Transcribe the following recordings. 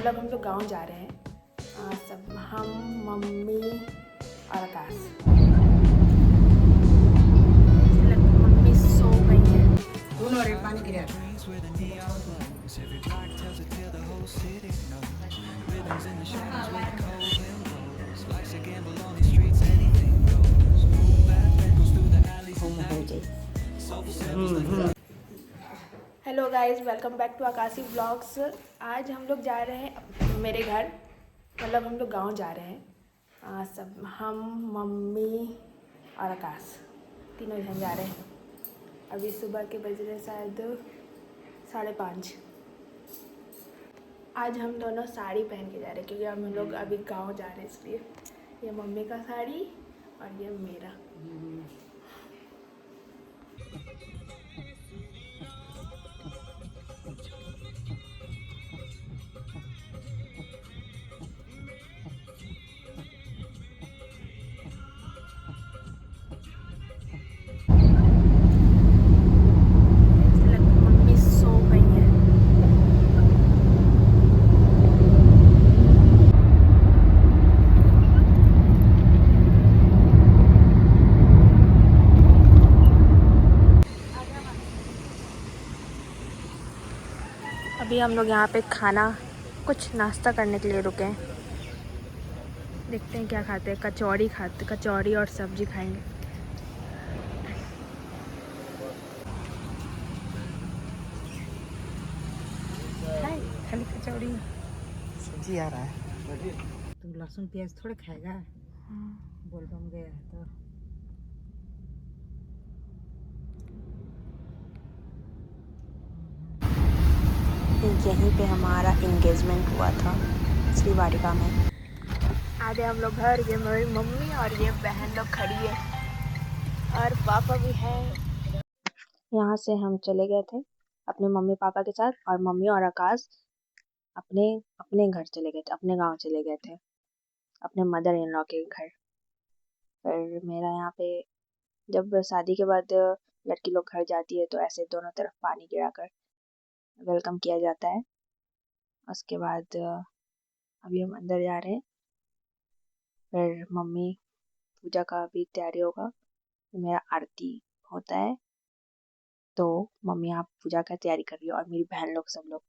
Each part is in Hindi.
मतलब हम लोग गांव जा रहे हैं सब, हम, मम्मी और आकाश। मम्मी सो गई है। पानी गिरा। Hello guys, welcome back to Akashi blogs. आज हम लोग जा रहे हैं मेरे घर, मतलब हम लोग गांव जा रहे हैं सब, हम, मम्मी और आकाश, तीनों जन जा रहे हैं। अभी सुबह के बज रहे शायद 5:30। आज हम दोनों साड़ी पहन के जा रहे हैं क्योंकि हम लोग अभी गांव जा रहे हैं, इसलिए ये मम्मी का साड़ी और ये मेरा। मम्मी सो गई है। अभी हम लोग यहाँ पे खाना कुछ नाश्ता करने के लिए रुके हैं। देखते हैं क्या खाते हैं। कचौड़ी और सब्जी खाएंगे। खाली कचौड़ी सब्जी आ रहा है। तुम लहसुन प्याज थोड़े खाएगा? बोलबम गया है तो यहीं पे हमारा इंगेजमेंट हुआ था श्रीवाटिका में। आधे हम लोग घर, ये मेरी मम्मी और ये बहन लोग खड़ी है और पापा भी हैं। यहाँ से हम चले गए थे अपने मम्मी पापा के साथ, और मम्मी और आकाश अपने अपने घर चले गए थे, अपने गांव चले गए थे, अपने मदर इन लॉ के घर। पर मेरा यहाँ पे जब शादी के बाद लड़की लोग घर जाती है तो ऐसे दोनों तरफ पानी गिराकर वेलकम किया जाता है। उसके बाद अभी हम अंदर जा रहे हैं। फिर मम्मी पूजा का भी तैयारी होगा, मेरा आरती होता है तो मम्मी यहाँ पूजा का तैयारी कर रही है और मेरी बहन लोग सब लोग।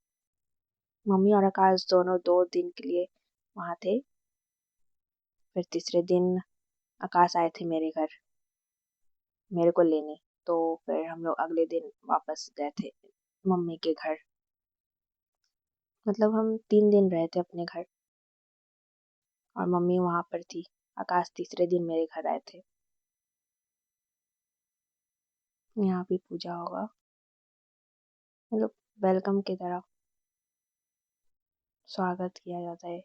मम्मी और आकाश दोनों 2 दिन के लिए वहाँ थे। फिर तीसरे दिन आकाश आए थे मेरे घर मेरे को लेने, तो फिर हम लोग अगले दिन वापस गए थे मम्मी के घर। मतलब हम 3 दिन रहे थे अपने घर और मम्मी वहाँ पर थी। आकाश तीसरे दिन मेरे घर आए थे। यहाँ भी पूजा होगा, मतलब वेलकम की तरह स्वागत किया जाता है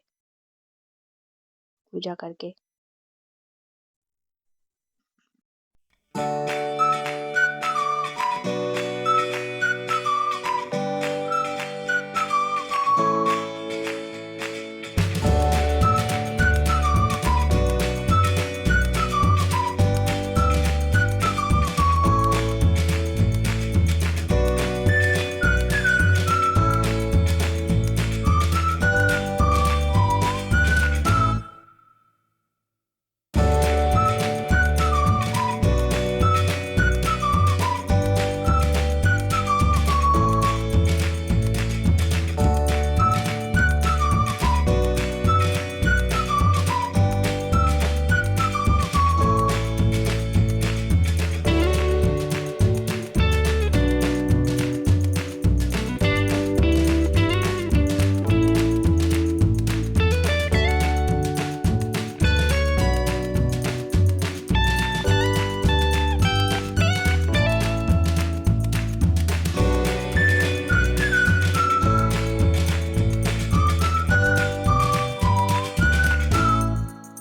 पूजा करके।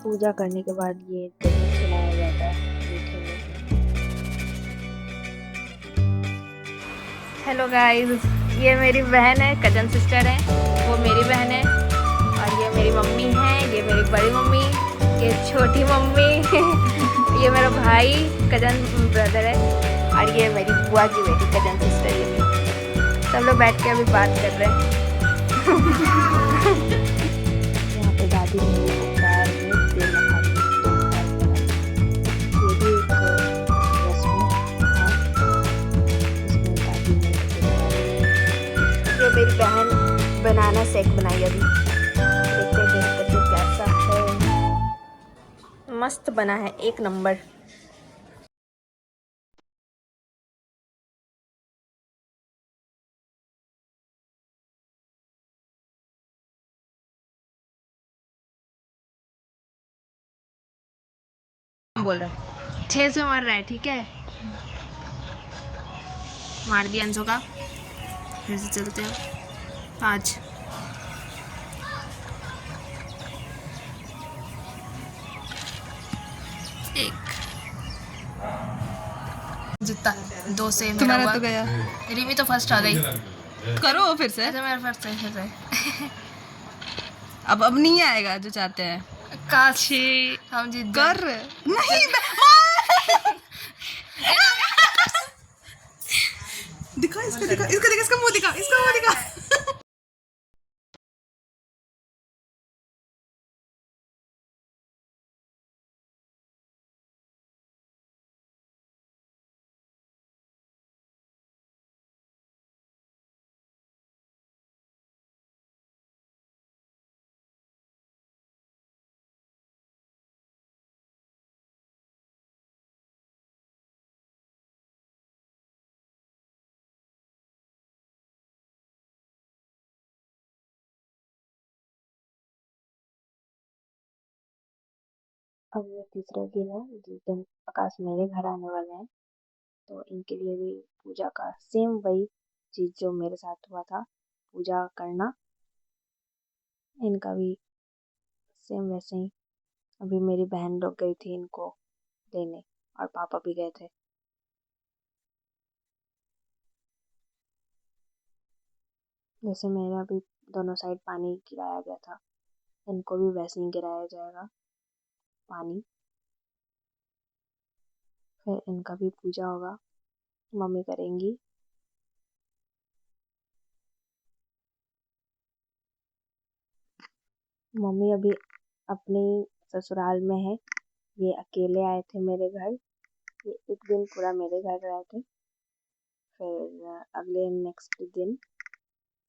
पूजा करने के बाद ये दही खिलाया जाता है मीठे में। हेलो गाइस, ये मेरी बहन है, कजन सिस्टर है, वो मेरी बहन है, और ये मेरी मम्मी है, ये मेरी बड़ी मम्मी, ये छोटी मम्मी ये मेरा भाई कजन ब्रदर है, और ये मेरी बुआ की बेटी कजन सिस्टर। ये सब लोग बैठ के अभी बात कर रहे हैं बनाई अभी, देखते देखते कि कैसा है। मस्त बना है, एक नंबर। बोल रहा 6 से मार रहा है, ठीक है। मार दिया अंशों का। फिर से चलते हैं 5। एक जितना 2 से मेरा तुम्हारा हुआ। तो गया। रिमी तो फर्स्ट आ गई। करो फिर से। अच्छा मेरा फर्स्ट है, फिर से। अब नहीं आएगा जो चाहते हैं। काश हम जीत गए। कर नहीं दिखा इसको, दिखा इसको, दिखा इसका मुंह, दिखा इसका मुंह, दिखा। अब ये तीसरा दिन है जिस दिन आकाश मेरे घर आने वाले हैं, तो इनके लिए भी पूजा का सेम वही चीज़ जो मेरे साथ हुआ था, पूजा करना, इनका भी सेम वैसे ही। अभी मेरी बहन लोग गई थी इनको देने, और पापा भी गए थे। जैसे मेरा भी दोनों साइड पानी गिराया गया था, इनको भी वैसे ही गिराया जाएगा पानी। फिर इनका भी पूजा होगा, मम्मी करेंगी। मम्मी अभी अपने ससुराल में है, ये अकेले आए थे मेरे घर। ये एक दिन पूरा मेरे घर रहे थे, फिर अगले नेक्स्ट दिन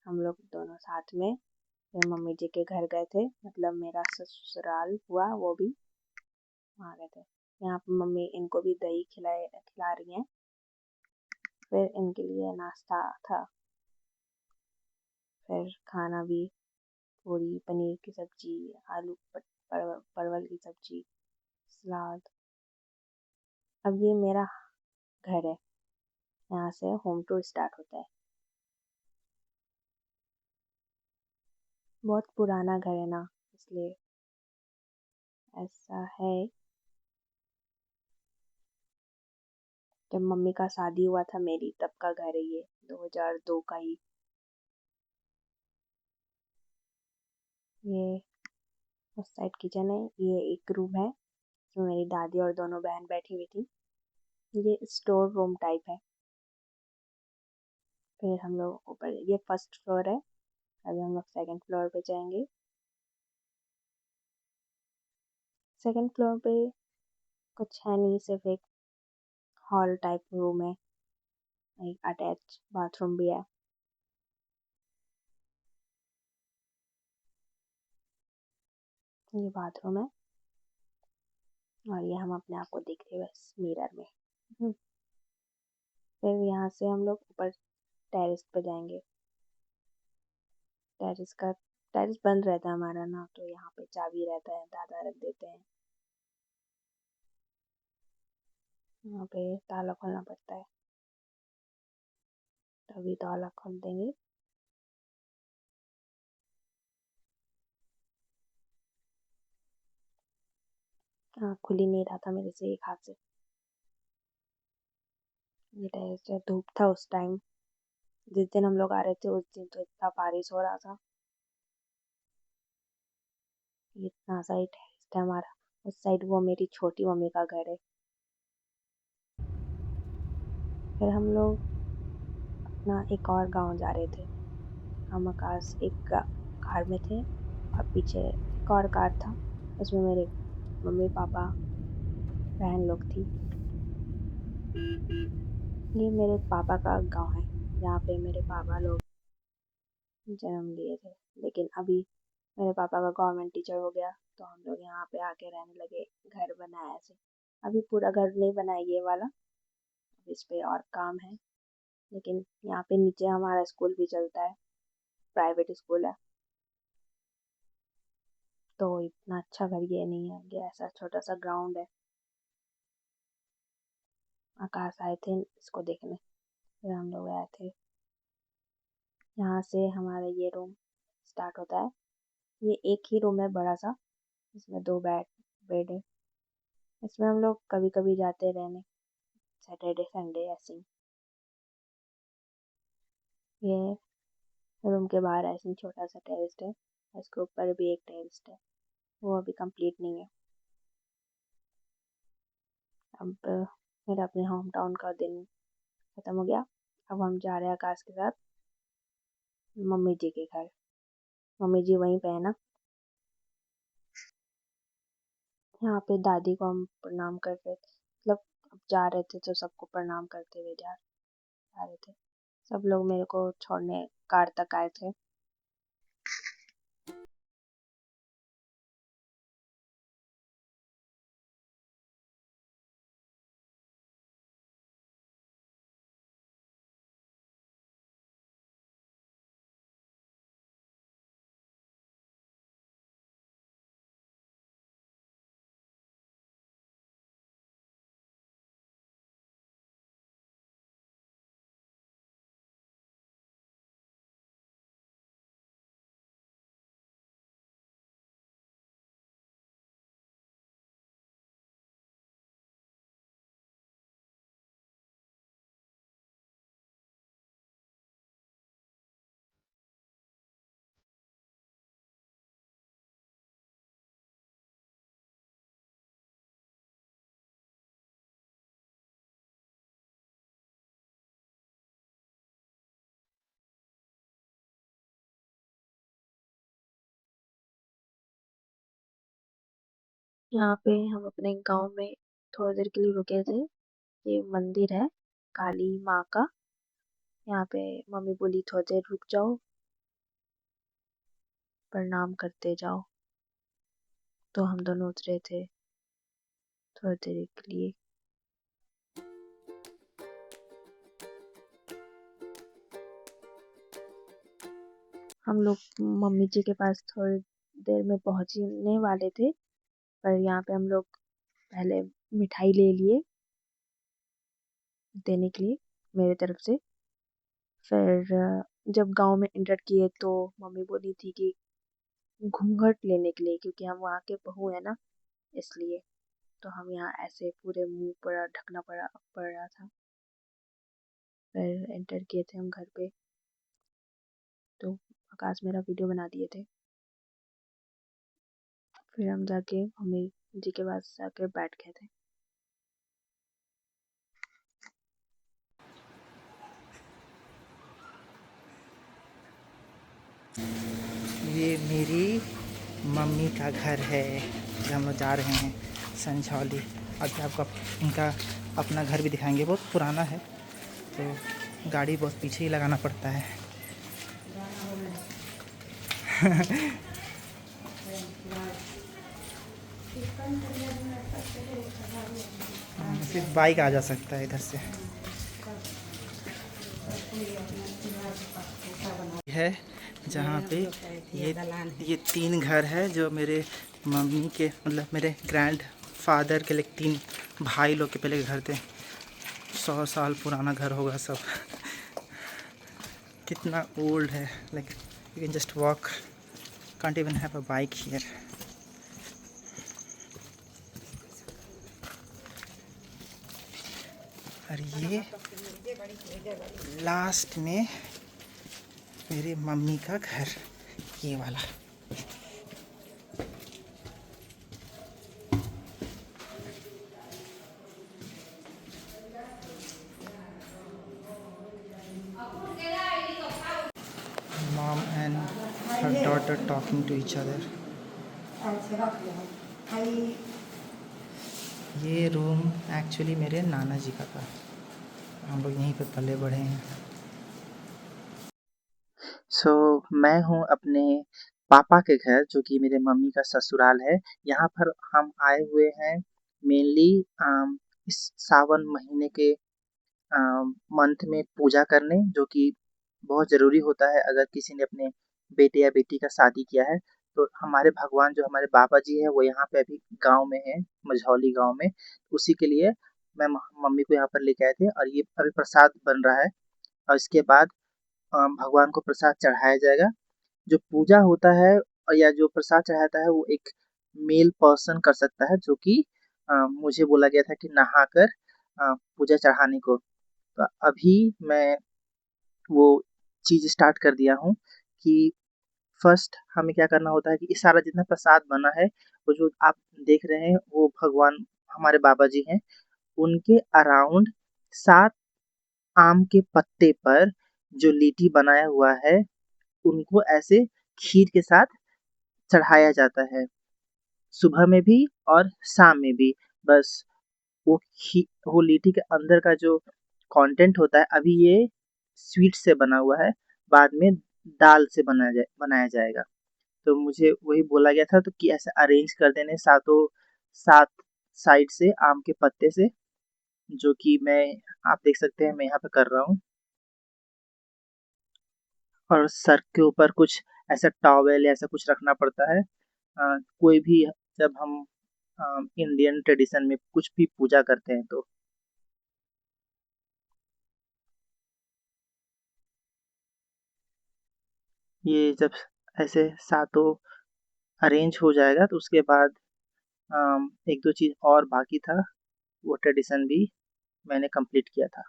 हम लोग दोनों साथ में फिर मम्मी जी के घर गए थे, मतलब मेरा ससुराल हुआ वो भी वहाँ गए थे। यहाँ पर मम्मी इनको भी दही खिला रही हैं। फिर इनके लिए नाश्ता था, फिर खाना भी पूरी पनीर की सब्जी, आलू परवल की सब्जी, सलाद। अब ये मेरा घर है, यहाँ से होम टूर स्टार्ट होता है। बहुत पुराना घर है ना, इसलिए ऐसा है। जब मम्मी का शादी हुआ था मेरी, तब का घर है ये, 2002 का ही। ये उस साइड किचन है, ये एक रूम है जिसमें मेरी दादी और दोनों बहन बैठी हुई थी। ये स्टोर रूम टाइप है। फिर हम लोग ऊपर, ये फर्स्ट फ्लोर है, अभी हम लोग सेकंड फ्लोर पे जाएंगे। सेकंड फ्लोर पे कुछ है नहीं, सिर्फ एक हॉल टाइप रूम है, एक अटैच बाथरूम भी है। ये बाथरूम है, और ये हम अपने आप को देख रहे हैं बस मिरर में। फिर यहाँ से हम लोग ऊपर टेरेस पे जाएंगे। टेरेस बंद रहता है हमारा ना, तो यहाँ पे चाबी रहता है, दादा रख देते हैं। यहाँ पे ताला खोलना पड़ता है, तभी ताला खोल देंगे। हाँ, खुल ही नहीं रहा था मेरे से एक हाथ से। ये टेरेस पे धूप था उस टाइम, जिस दिन हम लोग आ रहे थे उस दिन तो इतना बारिश हो रहा था। इतना साइड टेरेस था हमारा, उस साइड वो मेरी छोटी मम्मी का घर है। फिर हम लोग अपना एक और गांव जा रहे थे। हम आकाश एक कार में थे, और पीछे एक और कार था, उसमें मेरे मम्मी पापा बहन लोग थी। ये मेरे पापा का गांव है, जहाँ पे मेरे पापा लोग जन्म लिए थे। लेकिन अभी मेरे पापा का गवर्नमेंट टीचर हो गया तो हम लोग यहाँ पे आके रहने लगे, घर बनाया ऐसे। अभी पूरा घर नहीं बना ये वाला, इस पे और काम है। लेकिन यहाँ पे नीचे हमारा स्कूल भी चलता है, प्राइवेट स्कूल है। तो इतना अच्छा घर ये नहीं है, ये ऐसा छोटा सा ग्राउंड है। आकाश आए थे इसको देखने, फिर हम लोग आए थे। यहाँ से हमारा ये रूम स्टार्ट होता है। ये एक ही रूम है बड़ा सा, इसमें 2 बेड है। इसमें हम लोग कभी कभी जाते रहने, सैटरडे संडे ऐसे ही। ये रूम के बाहर ऐसे ही छोटा सा टेरेस है, इसके ऊपर भी एक टेरेस है, वो अभी कंप्लीट नहीं है। अब मेरा अपने होम टाउन का दिन खत्म हो गया। अब हम जा रहे हैं आकाश के साथ मम्मी जी के घर। मम्मी जी वहीं पे है ना। यहाँ पे दादी को हम प्रणाम कर रहे थे, मतलब अब जा रहे थे तो सबको प्रणाम करते हुए जा रहे थे। सब लोग मेरे को छोड़ने कार तक आए थे। यहाँ पे हम अपने गांव में थोड़ी देर के लिए रुके थे। ये मंदिर है काली माँ का। यहाँ पे मम्मी बोली थोड़ी देर रुक जाओ, प्रणाम करते जाओ। तो हम दोनों उतरे थे थोड़ी देर के लिए। हम लोग मम्मी जी के पास थोड़ी देर में पहुंचने वाले थे, पर यहाँ पे हम लोग पहले मिठाई ले लिए देने के लिए मेरे तरफ से। फिर जब गांव में एंटर किए तो मम्मी बोली थी कि घूंघट लेने के लिए, क्योंकि हम वहाँ के बहू है ना, इसलिए। तो हम यहाँ ऐसे पूरे मुंह पर ढकना पड़ रहा था। फिर एंटर किए थे हम घर पे, तो आकाश मेरा वीडियो बना दिए थे। फिर हम जाके मम्मी जी के पास जाके बैठ गए थे। ये मेरी मम्मी का घर है, जहाँ हम लोग जा रहे हैं संझौली। अभी आपको इनका अपना घर भी दिखाएंगे। बहुत पुराना है तो गाड़ी बहुत पीछे ही लगाना पड़ता है। सिर्फ बाइक आ जा सकता है इधर से। है जहाँ पे ये 3 घर है जो मेरे मम्मी के, मतलब मेरे ग्रैंड फादर के लिए 3 भाई लोग के पहले के घर थे। 100 साल पुराना घर होगा सब। कितना ओल्ड है, like you can just walk, can't even have a bike here. और ये लास्ट में मेरी मम्मी का घर, ये वाला। Mom and her daughter talking to each other. ये रूम एक्चुअली मेरे नाना जी का था, हम लोग यहीं पे पले बढ़े हैं। सो मैं हूँ अपने पापा के घर जो कि मेरे मम्मी का ससुराल है। यहाँ पर हम आए हुए हैं मेनली इस सावन महीने के मंथ में पूजा करने, जो कि बहुत ज़रूरी होता है अगर किसी ने अपने बेटे या बेटी का शादी किया है। तो हमारे भगवान जो हमारे बाबा जी हैं वो यहाँ पे अभी गाँव में हैं, मझौली गाँव में। उसी के लिए मैं मम्मी को यहाँ पर लेके आए थे और ये अभी प्रसाद बन रहा है और इसके बाद भगवान को प्रसाद चढ़ाया जाएगा। जो पूजा होता है और या जो प्रसाद चढ़ाता है वो एक मेल पर्सन कर सकता है, जो कि मुझे बोला गया था कि नहाकर पूजा चढ़ाने को। तो अभी मैं वो चीज़ स्टार्ट कर दिया हूँ कि फर्स्ट हमें क्या करना होता है कि ये सारा जितना प्रसाद बना है, वो जो आप देख रहे हैं वो भगवान हमारे बाबा जी हैं, उनके अराउंड 7 आम के पत्ते पर जो लिट्टी बनाया हुआ है, उनको ऐसे खीर के साथ चढ़ाया जाता है, सुबह में भी और शाम में भी। बस वो लिट्टी के अंदर का जो कंटेंट होता है, अभी ये स्वीट से बना हुआ है, बाद में दाल से बनाया जाएगा। तो मुझे वही बोला गया था तो कि ऐसे अरेंज कर देने सातों 7 साइड से आम के पत्ते से, जो कि मैं आप देख सकते हैं मैं यहाँ पे कर रहा हूँ। और सर के ऊपर कुछ ऐसा टॉवेल या ऐसा कुछ रखना पड़ता है। कोई भी जब हम इंडियन ट्रेडिशन में कुछ भी पूजा करते हैं तो ये जब ऐसे सातों अरेंज हो जाएगा तो उसके बाद एक दो चीज़ और बाकी था, वो ट्रेडिशन भी मैंने कंप्लीट किया था।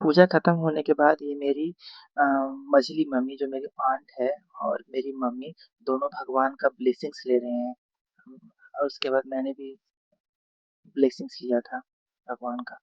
पूजा खत्म होने के बाद ये मेरी अ, मझली मम्मी जो मेरी आंट है और मेरी मम्मी दोनों भगवान का ब्लेसिंग्स ले रहे हैं। और उसके बाद मैंने भी ब्लेसिंग्स लिया था भगवान का।